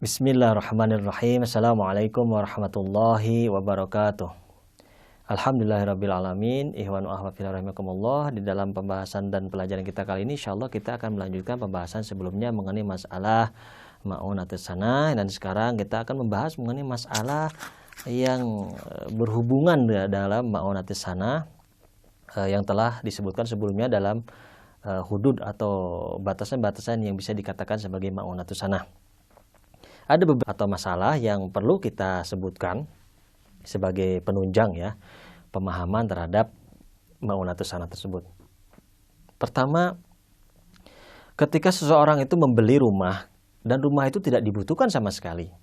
Bismillahirrahmanirrahim. Assalamualaikum warahmatullahi wabarakatuh. Alhamdulillahirrabbilalamin. Ihwanu ahwafil rahimakumullah. Di dalam pembahasan dan pelajaran kita kali ini, insyaallah kita akan melanjutkan pembahasan sebelumnya mengenai masalah ma'unatus sanah. Dan sekarang kita akan membahas mengenai masalah yang berhubungan dalam ma'unatus sanah yang telah disebutkan sebelumnya dalam hudud atau batasan-batasan yang bisa dikatakan sebagai ma'unatus sanah. Ada beberapa masalah yang perlu kita sebutkan sebagai penunjang ya pemahaman terhadap ma'unatus sanah tersebut. Pertama, ketika seseorang itu membeli rumah dan rumah itu tidak dibutuhkan sama sekali,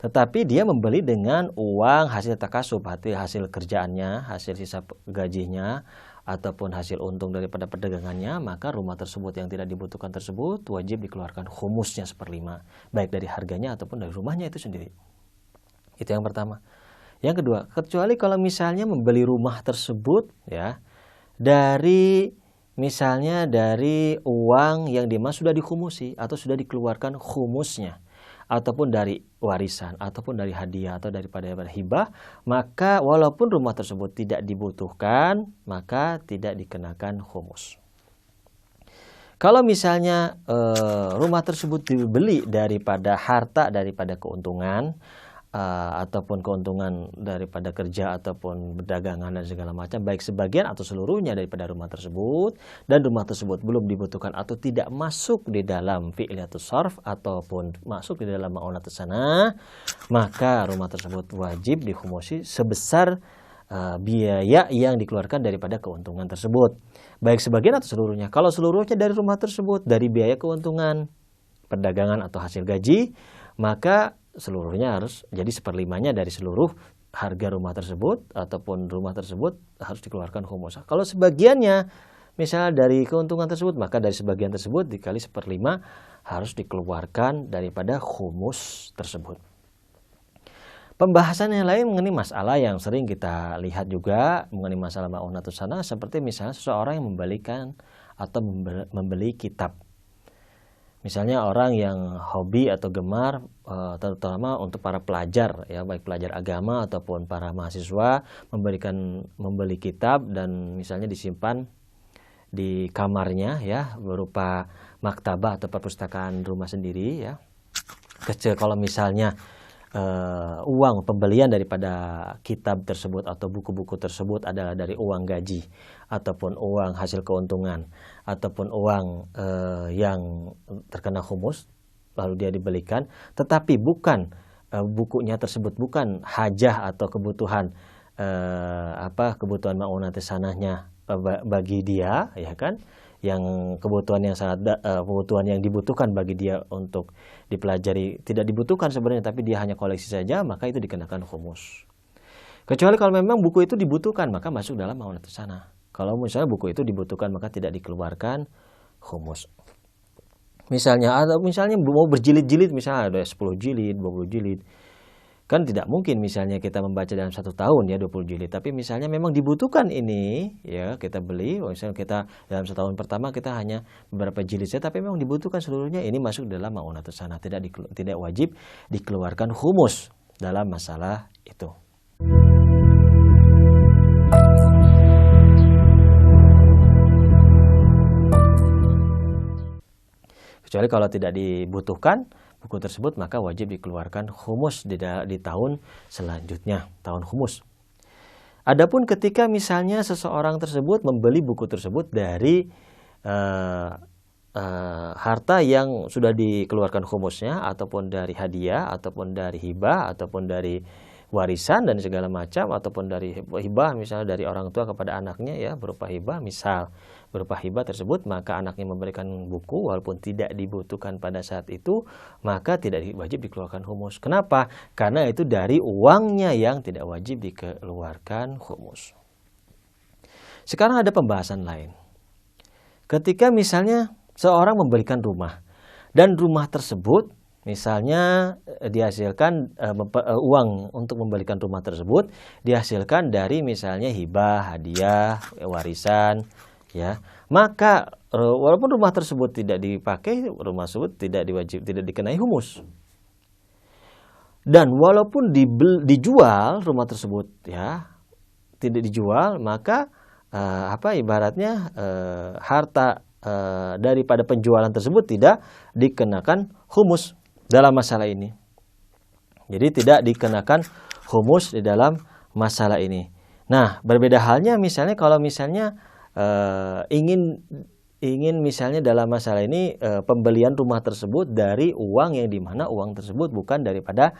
tetapi dia membeli dengan uang hasil takasub, hasil kerjaannya, hasil sisa gajinya, ataupun hasil untung daripada perdagangannya, maka rumah tersebut yang tidak dibutuhkan tersebut wajib dikeluarkan khumusnya 1/5, baik dari harganya ataupun dari rumahnya itu sendiri. Itu yang pertama. Yang kedua, kecuali kalau misalnya membeli rumah tersebut ya dari misalnya dari uang yang dimana sudah dikhumusi atau sudah dikeluarkan khumusnya, ataupun dari warisan, ataupun dari hadiah, atau daripada hibah, maka walaupun rumah tersebut tidak dibutuhkan, maka tidak dikenakan khumus. Kalau misalnya rumah tersebut dibeli daripada harta, daripada keuntungan, ataupun keuntungan daripada kerja ataupun perdagangan dan segala macam, baik sebagian atau seluruhnya daripada rumah tersebut, dan rumah tersebut belum dibutuhkan atau tidak masuk di dalam fi'liyatus sarf ataupun masuk di dalam ma'unatus sanah, maka rumah tersebut wajib dikhumusi sebesar biaya yang dikeluarkan daripada keuntungan tersebut, baik sebagian atau seluruhnya. Kalau seluruhnya dari rumah tersebut, dari biaya keuntungan perdagangan atau hasil gaji, maka seluruhnya harus jadi 1/5 dari seluruh harga rumah tersebut, ataupun rumah tersebut harus dikeluarkan khumus. Kalau sebagiannya misalnya dari keuntungan tersebut, maka dari sebagian tersebut dikali 1/5 harus dikeluarkan daripada khumus tersebut. Pembahasan yang lain mengenai masalah yang sering kita lihat juga mengenai masalah ma'unatus sanah, seperti misalnya seseorang yang membelikan atau membeli kitab. Misalnya orang yang hobi atau gemar, terutama untuk para pelajar ya, baik pelajar agama ataupun para mahasiswa, membeli kitab dan misalnya disimpan di kamarnya ya, berupa maktabah atau perpustakaan rumah sendiri ya. Kalau misalnya uang pembelian daripada kitab tersebut atau buku-buku tersebut adalah dari uang gaji ataupun uang hasil keuntungan ataupun uang yang terkena khumus, lalu dia dibelikan, tetapi bukan bukunya tersebut bukan hajah atau kebutuhan kebutuhan ma'unatus sanahnya bagi dia ya kan, yang kebutuhan yang sangat kebutuhan yang dibutuhkan bagi dia untuk dipelajari tidak dibutuhkan sebenarnya, tapi dia hanya koleksi saja, maka itu dikenakan khumus. Kecuali kalau memang buku itu dibutuhkan, maka masuk dalam ma'unatus sanah. Kalau misalnya buku itu dibutuhkan, maka tidak dikeluarkan khumus. Misalnya mau berjilid-jilid, misalnya ada 10 jilid, 20 jilid. Kan tidak mungkin misalnya kita membaca dalam 1 tahun ya 20 jilid, tapi misalnya memang dibutuhkan ini ya kita beli, misalnya kita dalam 1 tahun pertama kita hanya beberapa jilid saja, tapi memang dibutuhkan seluruhnya, ini masuk dalam ma'unatus sanah, tidak wajib dikeluarkan khumus dalam masalah itu. Kecuali kalau tidak dibutuhkan buku tersebut, maka wajib dikeluarkan khumus di tahun selanjutnya, tahun khumus. Adapun ketika misalnya seseorang tersebut membeli buku tersebut dari harta yang sudah dikeluarkan khumusnya, ataupun dari hadiah, ataupun dari hibah, ataupun dari warisan dan segala macam, ataupun dari hibah misalnya dari orang tua kepada anaknya ya, berupa hibah, misal berupa hibah tersebut, maka anaknya memberikan buku walaupun tidak dibutuhkan pada saat itu, maka tidak wajib dikeluarkan khumus. Kenapa? Karena itu dari uangnya yang tidak wajib dikeluarkan khumus. Sekarang ada pembahasan lain. Ketika misalnya seorang memberikan rumah dan rumah tersebut misalnya dihasilkan uang untuk membelikan rumah tersebut dihasilkan dari misalnya hibah, hadiah, warisan ya, maka walaupun rumah tersebut tidak dipakai, rumah tersebut tidak dikenai humus. Dan walaupun dijual rumah tersebut ya, tidak dijual, maka ibaratnya harta daripada penjualan tersebut tidak dikenakan humus dalam masalah ini. Jadi tidak dikenakan humus di dalam masalah ini. Nah, berbeda halnya misalnya kalau misalnya ingin misalnya dalam masalah ini pembelian rumah tersebut dari uang yang dimana uang tersebut bukan daripada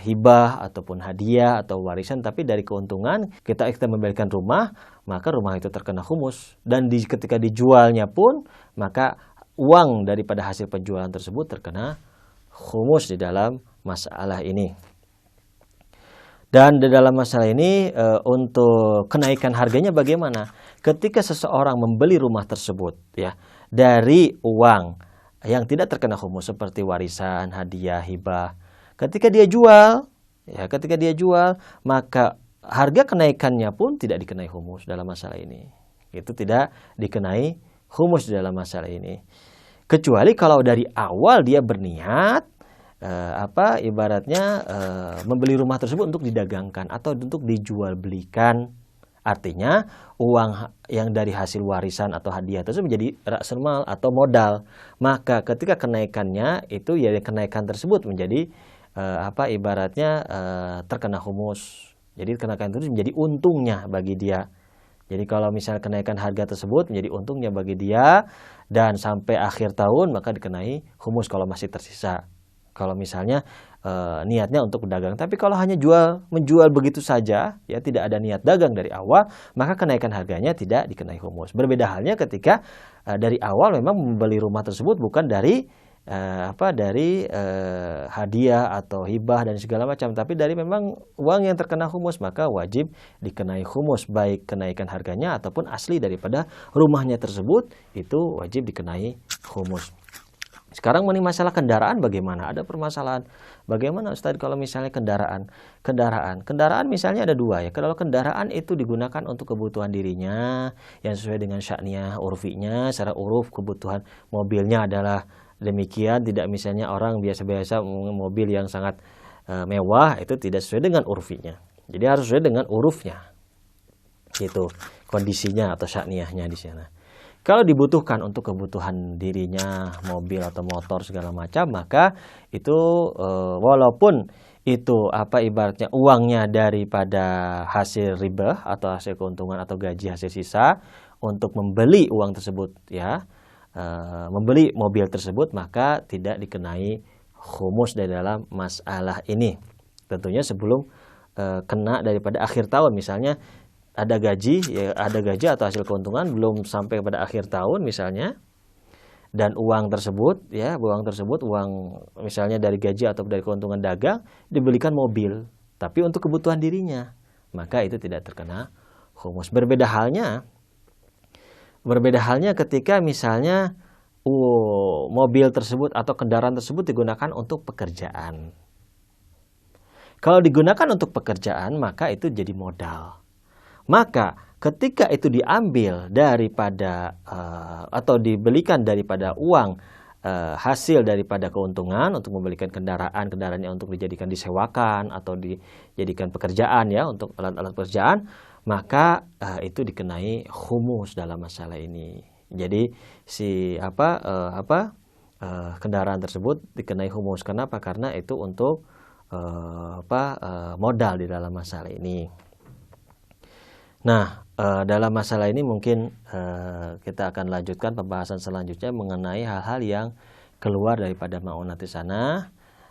hibah ataupun hadiah atau warisan, tapi dari keuntungan kita membelikan rumah, maka rumah itu terkena humus. Dan ketika dijualnya pun, maka uang daripada hasil penjualan tersebut terkena humus di dalam masalah ini. Dan di dalam masalah ini untuk kenaikan harganya bagaimana? Ketika seseorang membeli rumah tersebut ya dari uang yang tidak terkena humus seperti warisan, hadiah, hibah, ketika dia jual, maka harga kenaikannya pun tidak dikenai humus dalam masalah ini. Itu tidak dikenai humus dalam masalah ini. Kecuali kalau dari awal dia berniat ibaratnya membeli rumah tersebut untuk didagangkan atau untuk dijual belikan. Artinya uang yang dari hasil warisan atau hadiah tersebut menjadi ra'sul mal atau modal. Maka ketika kenaikannya itu ya kenaikan tersebut menjadi ibaratnya terkena humus. Jadi kenaikan tersebut menjadi untungnya bagi dia. Jadi kalau misalnya kenaikan harga tersebut menjadi untungnya bagi dia dan sampai akhir tahun maka dikenai humus kalau masih tersisa. Kalau misalnya niatnya untuk berdagang, tapi kalau hanya menjual begitu saja, ya tidak ada niat dagang dari awal, maka kenaikan harganya tidak dikenai humus. Berbeda halnya ketika dari awal memang membeli rumah tersebut bukan dari hadiah atau hibah dan segala macam, tapi dari memang uang yang terkena humus, maka wajib dikenai humus, baik kenaikan harganya ataupun asli daripada rumahnya tersebut itu wajib dikenai humus. Sekarang mengenai masalah kendaraan bagaimana? Ada permasalahan. Bagaimana Ustaz kalau misalnya kendaraan misalnya ada dua ya. Kalau kendaraan itu digunakan untuk kebutuhan dirinya yang sesuai dengan sya'niyah, urfinya, secara uruf kebutuhan mobilnya adalah demikian, tidak misalnya orang biasa-biasa mobil yang sangat mewah, itu tidak sesuai dengan urfinya. Jadi harus sesuai dengan urufnya. Gitu kondisinya atau sya'niyahnya di sana. Kalau dibutuhkan untuk kebutuhan dirinya, mobil atau motor segala macam, maka itu walaupun itu ibaratnya uangnya daripada hasil riba atau hasil keuntungan atau gaji hasil sisa untuk membeli uang tersebut ya, membeli mobil tersebut, maka tidak dikenai humus dari dalam masalah ini. Tentunya sebelum kena daripada akhir tahun, misalnya ada gaji atau hasil keuntungan belum sampai pada akhir tahun misalnya, dan uang tersebut misalnya dari gaji atau dari keuntungan dagang dibelikan mobil, tapi untuk kebutuhan dirinya, maka itu tidak terkena humus. Berbeda halnya ketika misalnya mobil tersebut atau kendaraan tersebut digunakan untuk pekerjaan. Kalau digunakan untuk pekerjaan, maka itu jadi modal. Maka ketika itu diambil daripada atau dibelikan daripada uang hasil daripada keuntungan untuk membelikan kendaraannya untuk dijadikan disewakan atau dijadikan pekerjaan ya, untuk alat-alat pekerjaan, maka itu dikenai humus dalam masalah ini. Jadi kendaraan tersebut dikenai humus. Kenapa? Karena itu untuk modal di dalam masalah ini. Nah, dalam masalah ini mungkin kita akan lanjutkan pembahasan selanjutnya mengenai hal-hal yang keluar daripada ma'unatis sanah.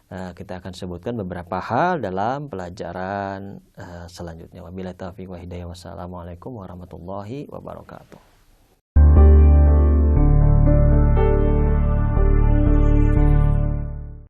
Kita akan sebutkan beberapa hal dalam pelajaran selanjutnya. Wabillahi taufiq wa hidayah. Wassalamualaikum warahmatullahi wabarakatuh.